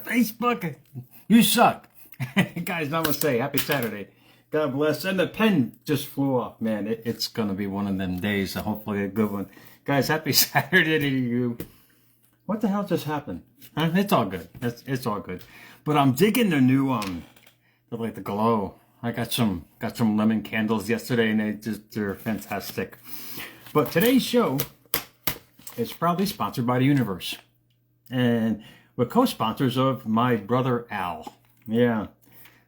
Facebook. You suck. Guys, namaste. Happy Saturday. God bless. And the pen just flew off, man. It's going to be one of them days, so hopefully a good one. Guys, happy Saturday to you. What the hell just happened? Huh? It's all good. It's all good. But I'm digging the new, the glow. I got some lemon candles yesterday, and they're fantastic. But today's show is proudly sponsored by the universe. And we're co-sponsors of my brother Al. Yeah.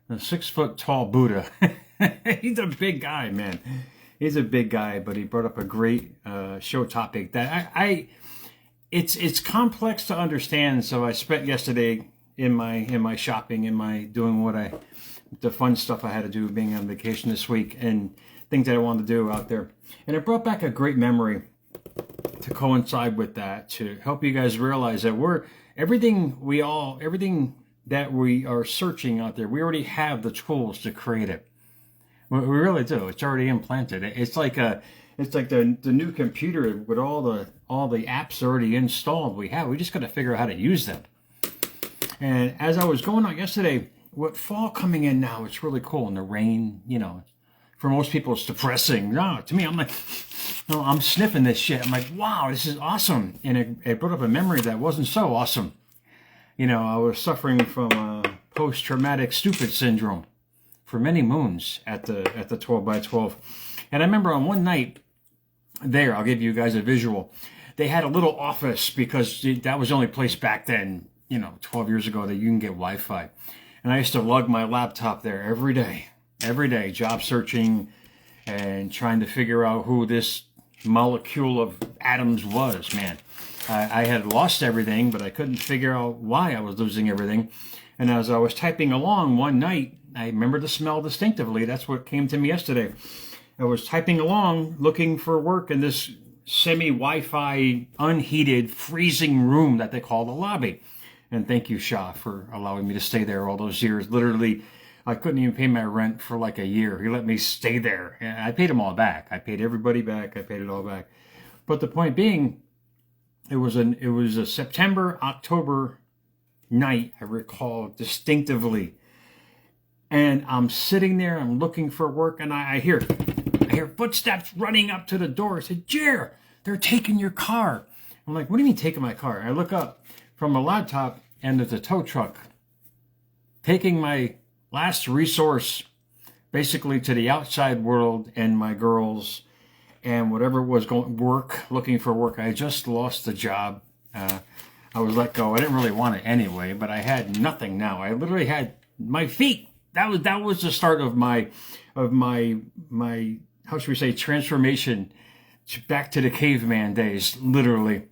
A 6-foot-tall Buddha. He's a big guy, man. He's a big guy, but he brought up a great show topic that it's complex to understand. So I spent yesterday in my shopping, in my doing the fun stuff I had to do being on vacation this week and things that I wanted to do out there. And it brought back a great memory to coincide with that, to help you guys realize that everything that we are searching out there, we already have the tools to create it. We really do. It's already implanted. It's like the new computer with all the apps already installed. We just got to figure out how to use them. And as I was going out yesterday, with fall coming in now, it's really cool. And the rain, for most people, it's depressing. No, to me, I'm like, no, I'm sniffing this shit. I'm like, wow, this is awesome. And it brought up a memory that wasn't so awesome. I was suffering from post-traumatic stupid syndrome for many moons at the 12 by 12. And I remember on one night there, I'll give you guys a visual. They had a little office because that was the only place back then, 12 years ago, that you can get Wi-Fi. And I used to lug my laptop there every day, job searching and trying to figure out who this molecule of atoms was, man. I had lost everything, but I couldn't figure out why I was losing everything. And as I was typing along one night, I remember the smell distinctively. That's what came to me yesterday. I was typing along, looking for work in this semi-Wi-Fi, unheated, freezing room that they call the lobby. And thank you, Shah, for allowing me to stay there all those years. Literally, I couldn't even pay my rent for like a year. He let me stay there. And I paid them all back. I paid everybody back. I paid it all back. But the point being, it was a September, October night, I recall distinctively. And I'm sitting there, I'm looking for work, and I hear footsteps running up to the door. I said, Jer, they're taking your car. I'm like, what do you mean taking my car? I look up from a laptop, and there's a tow truck taking my last resource basically to the outside world and my girls and whatever was looking for work. I just lost the job. I was let go. I didn't really want it anyway, but I had nothing now. I literally had my feet. That was the start of my how should we say, transformation back to the caveman days, literally.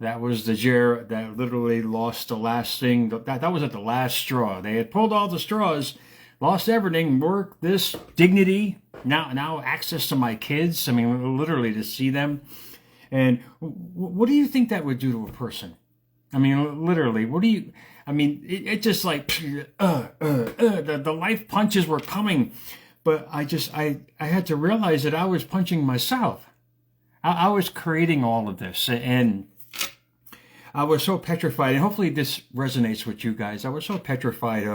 That was the Jer that literally lost the last thing. That was at the last straw. They had pulled all the straws, lost everything, work, this, dignity, now access to my kids. I mean, literally to see them. And what do you think that would do to a person? I mean, literally, it just like, the life punches were coming. But I had to realize that I was punching myself. I was creating all of this. And I was so petrified, and hopefully this resonates with you guys. I was so petrified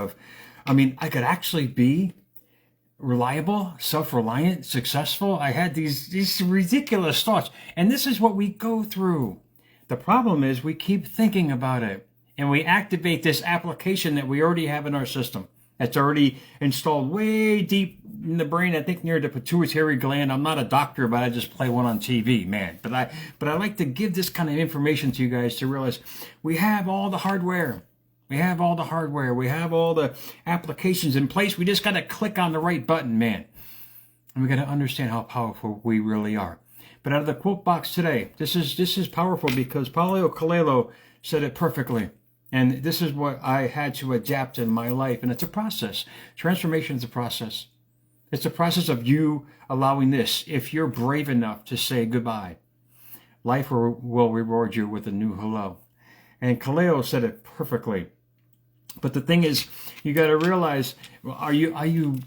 I could actually be reliable, self-reliant, successful. I had these ridiculous thoughts. And this is what we go through. The problem is we keep thinking about it, and we activate this application that we already have in our system. That's already installed way deep in the brain, I think near the pituitary gland. I'm not a doctor, but I just play one on TV, man. But I like to give this kind of information to you guys to realize we have all the hardware. We have all the hardware. We have all the applications in place. We just got to click on the right button, man. And we got to understand how powerful we really are. But out of the quote box today, this is powerful because Paulo Coelho said it perfectly. And this is what I had to adapt in my life. And it's a process. Transformation is a process. It's a process of you allowing this. If you're brave enough to say goodbye, life will reward you with a new hello. And Coelho said it perfectly. But the thing is, you got to realize, are you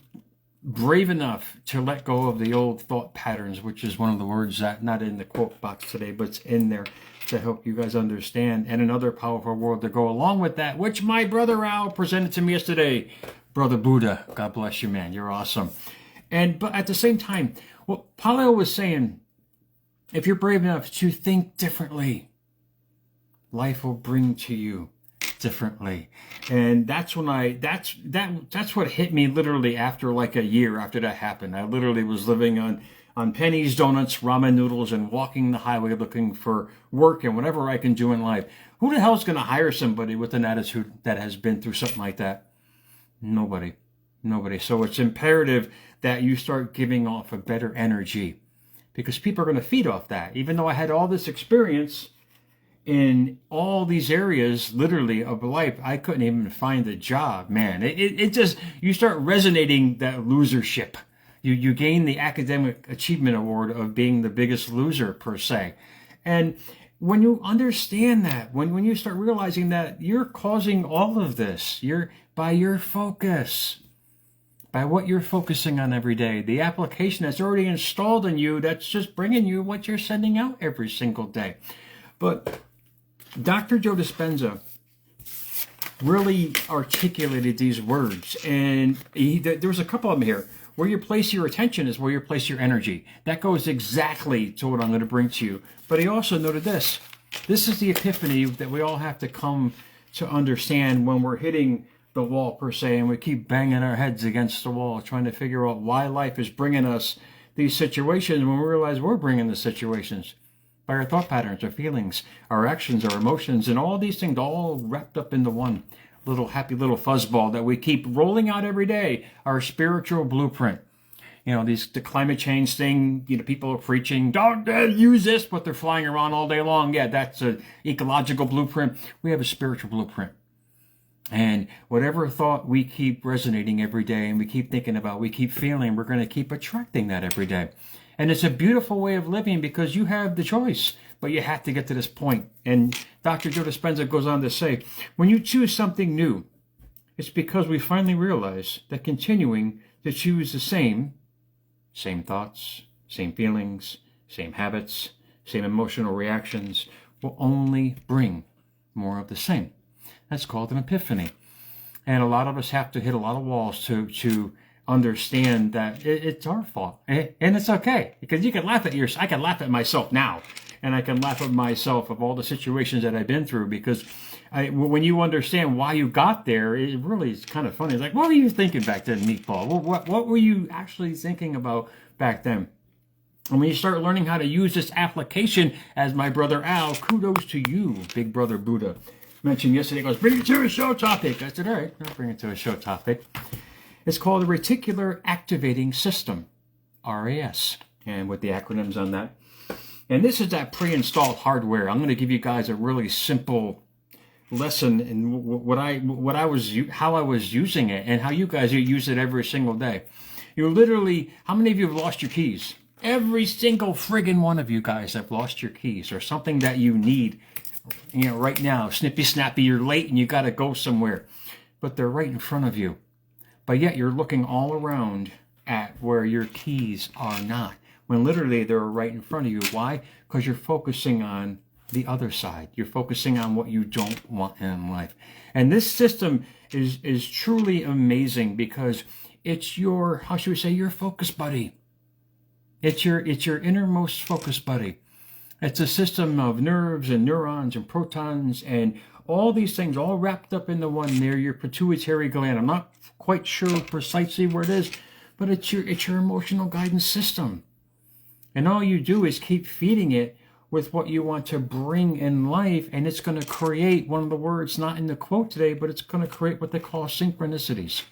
brave enough to let go of the old thought patterns, which is one of the words that not in the quote box today, but it's in there. to help you guys understand, and another powerful word to go along with that, which my brother Al presented to me yesterday. Brother Buddha, God bless you, man. You're awesome. But at the same time, what Paulo was saying, if you're brave enough to think differently, life will bring to you differently. And that's when that's what hit me literally after like a year after that happened. I literally was living on pennies, donuts, ramen noodles, and walking the highway looking for work and whatever I can do in life. Who the hell is going to hire somebody with an attitude that has been through something like that? Nobody. So it's imperative that you start giving off a better energy, because people are going to feed off that. Even though I had all this experience in all these areas, literally, of life, I couldn't even find a job, man. It just, you start resonating that losership. You gain the academic achievement award of being the biggest loser, per se. And when you understand that, when you start realizing that you're causing all of this, by your focus, by what you're focusing on every day, the application that's already installed in you, that's just bringing you what you're sending out every single day. But Dr. Joe Dispenza really articulated these words, and there was a couple of them here. Where you place your attention is where you place your energy. That goes exactly to what I'm going to bring to you. But he also noted this. This is the epiphany that we all have to come to understand when we're hitting the wall, per se, and we keep banging our heads against the wall trying to figure out why life is bringing us these situations, when we realize we're bringing the situations by our thought patterns, our feelings, our actions, our emotions, and all these things all wrapped up into one little happy little fuzzball that we keep rolling out every day, our spiritual blueprint. The climate change thing, people are preaching, don't use this, but they're flying around all day long. Yeah, that's an ecological blueprint. We have a spiritual blueprint. And whatever thought we keep resonating every day and we keep thinking about, we keep feeling, we're going to keep attracting that every day. And it's a beautiful way of living because you have the choice, but you have to get to this point. And Dr. Joe Dispenza goes on to say, when you choose something new, it's because we finally realize that continuing to choose the same thoughts, same feelings, same habits, same emotional reactions will only bring more of the same. That's called an epiphany. And a lot of us have to hit a lot of walls to understand that it's our fault. And it's okay, because you can laugh at I can laugh at myself now. And I can laugh at myself of all the situations that I've been through, because when you understand why you got there, it really is kind of funny. It's like, what were you thinking back then, Meatball? What were you actually thinking about back then? And when you start learning how to use this application, as my brother Al, kudos to you, Big Brother Buddha, mentioned yesterday, goes, bring it to a show topic. I said, all right, I'll bring it to a show topic. It's called the Reticular Activating System, RAS, and with the acronyms on that. And this is that pre-installed hardware. I'm going to give you guys a really simple lesson in how I was using it, and how you guys use it every single day. You literally, how many of you have lost your keys? Every single friggin' one of you guys have lost your keys, or something that you need, right now. Snippy snappy, you're late and you got to go somewhere, but they're right in front of you. But yet you're looking all around at where your keys are not, when literally they're right in front of you. Why? Because you're focusing on the other side. You're focusing on what you don't want in life. And this system is truly amazing, because it's your, how should we say, your focus buddy. It's your innermost focus buddy. It's a system of nerves and neurons and protons and all these things all wrapped up into one near your pituitary gland. I'm not quite sure precisely where it is, but it's your emotional guidance system. And all you do is keep feeding it with what you want to bring in life, and it's going to create, one of the words not in the quote today, but it's going to create what they call synchronicities.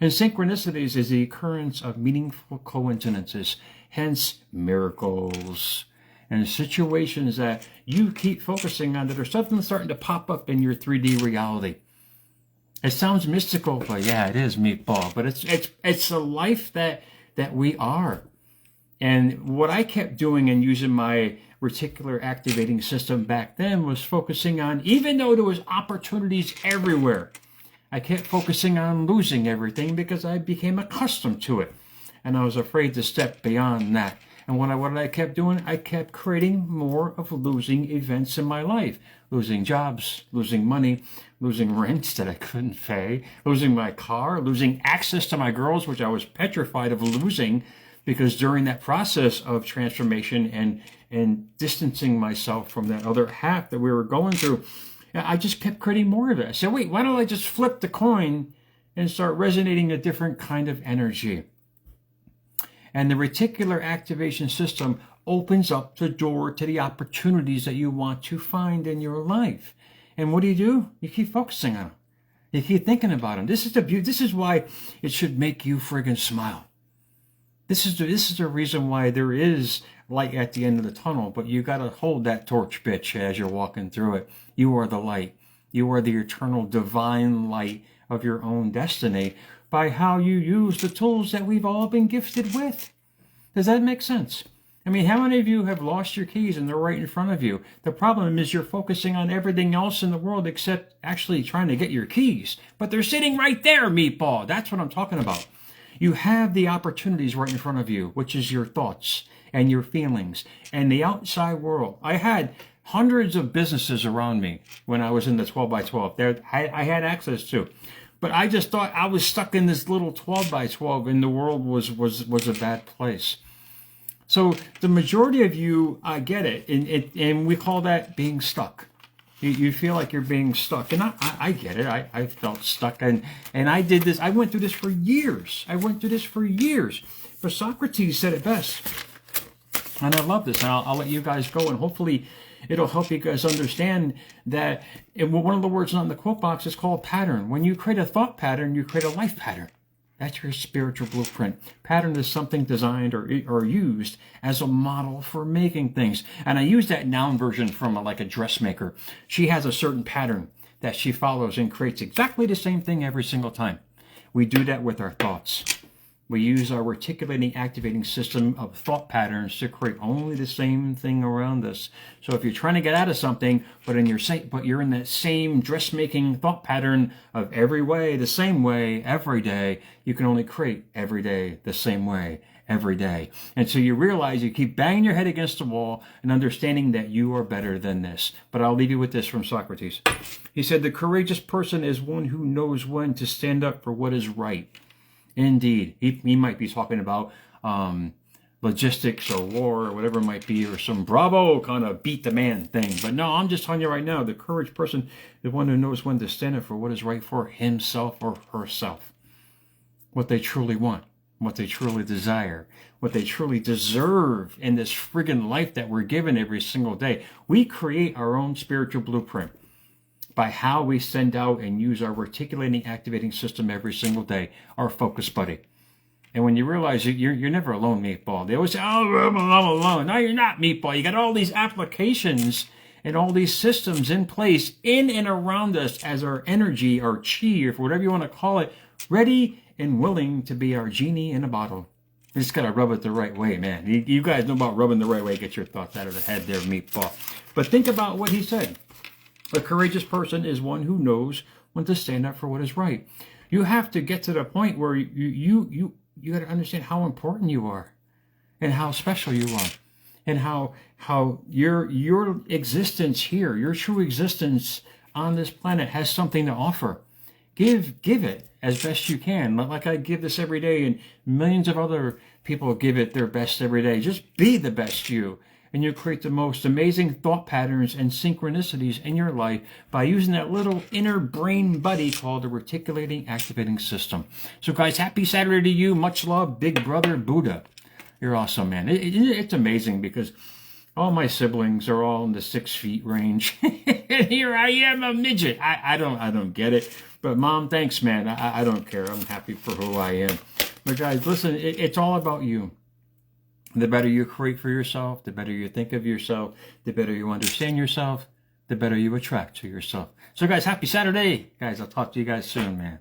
And synchronicities is the occurrence of meaningful coincidences, hence miracles, and situations that you keep focusing on that are something starting to pop up in your 3D reality. It sounds mystical, but yeah, it is, Meatball. But it's a life that we are. And what I kept doing and using my reticular activating system back then was focusing on, even though there was opportunities everywhere, I kept focusing on losing everything because I became accustomed to it. And I was afraid to step beyond that. And what I kept doing, I kept creating more of losing events in my life. Losing jobs, losing money, losing rents that I couldn't pay, losing my car, losing access to my girls, which I was petrified of losing, because during that process of transformation and distancing myself from that other half that we were going through, I just kept creating more of it. I said, wait, why don't I just flip the coin and start resonating a different kind of energy? And the reticular activation system opens up the door to the opportunities that you want to find in your life. And what do? You keep focusing on them. You keep thinking about them. This is the beauty. This is why it should make you friggin' smile. This is the reason why there is light at the end of the tunnel, but you got to hold that torch, bitch, as you're walking through it. You are the light. You are the eternal divine light of your own destiny by how you use the tools that we've all been gifted with. Does that make sense? I mean, how many of you have lost your keys and they're right in front of you? The problem is you're focusing on everything else in the world except actually trying to get your keys. But they're sitting right there, meatball. That's what I'm talking about. You have the opportunities right in front of you, which is your thoughts and your feelings and the outside world. I had hundreds of businesses around me when I was in the 12 by 12. There, I had access to. But I just thought I was stuck in this little 12 by 12 and the world was a bad place. So the majority of you, I get it. And we call that being stuck. You feel like you're being stuck. And I get it. I felt stuck. And I did this. I went through this for years. But Socrates said it best. And I love this. And I'll let you guys go. And hopefully it'll help you guys understand that one of the words on the quote box is called pattern. When you create a thought pattern, you create a life pattern. That's your spiritual blueprint. Pattern is something designed or used as a model for making things. And I use that noun version from like a dressmaker. She has a certain pattern that she follows and creates exactly the same thing every single time. We do that with our thoughts. We use our reticulating activating system of thought patterns to create only the same thing around us. So if you're trying to get out of something, but you're in that same dressmaking thought pattern of every way, the same way, every day, you can only create every day the same way, every day. And so you realize you keep banging your head against the wall and understanding that you are better than this. But I'll leave you with this from Socrates. He said, the courageous person is one who knows when to stand up for what is right. Indeed, he might be talking about logistics or war or whatever it might be, or some bravo kind of beat the man thing. But no, I'm just telling you right now, the courage person, the one who knows when to stand up for what is right for himself or herself. What they truly want, what they truly desire, what they truly deserve in this friggin' life that we're given every single day. We create our own spiritual blueprint by how we send out and use our reticulating activating system every single day, our focus buddy. And when you realize you're never alone, meatball. They always say, oh, I'm alone. No, you're not, meatball. You got all these applications and all these systems in place in and around us as our energy, our chi, or whatever you want to call it, ready and willing to be our genie in a bottle. You just got to rub it the right way, man. You guys know about rubbing the right way. Get your thoughts out of the head there, meatball. But think about what he said. A courageous person is one who knows when to stand up for what is right. You have to get to the point where you got to understand how important you are and how special you are and how your existence here, your true existence on this planet has something to offer. Give it as best you can. Like I give this every day and millions of other people give it their best every day. Just be the best you. And you create the most amazing thought patterns and synchronicities in your life by using that little inner brain buddy called the reticulating activating system. So guys, happy Saturday to you. Much love, Big Brother Buddha. You're awesome, man. It's amazing because all my siblings are all in the 6 feet range. And here I am, a midget. I don't get it. But Mom, thanks, man. I don't care. I'm happy for who I am. But guys, listen, it's all about you. The better you create for yourself, the better you think of yourself, the better you understand yourself, the better you attract to yourself. So guys, happy Saturday. Guys, I'll talk to you guys soon, man.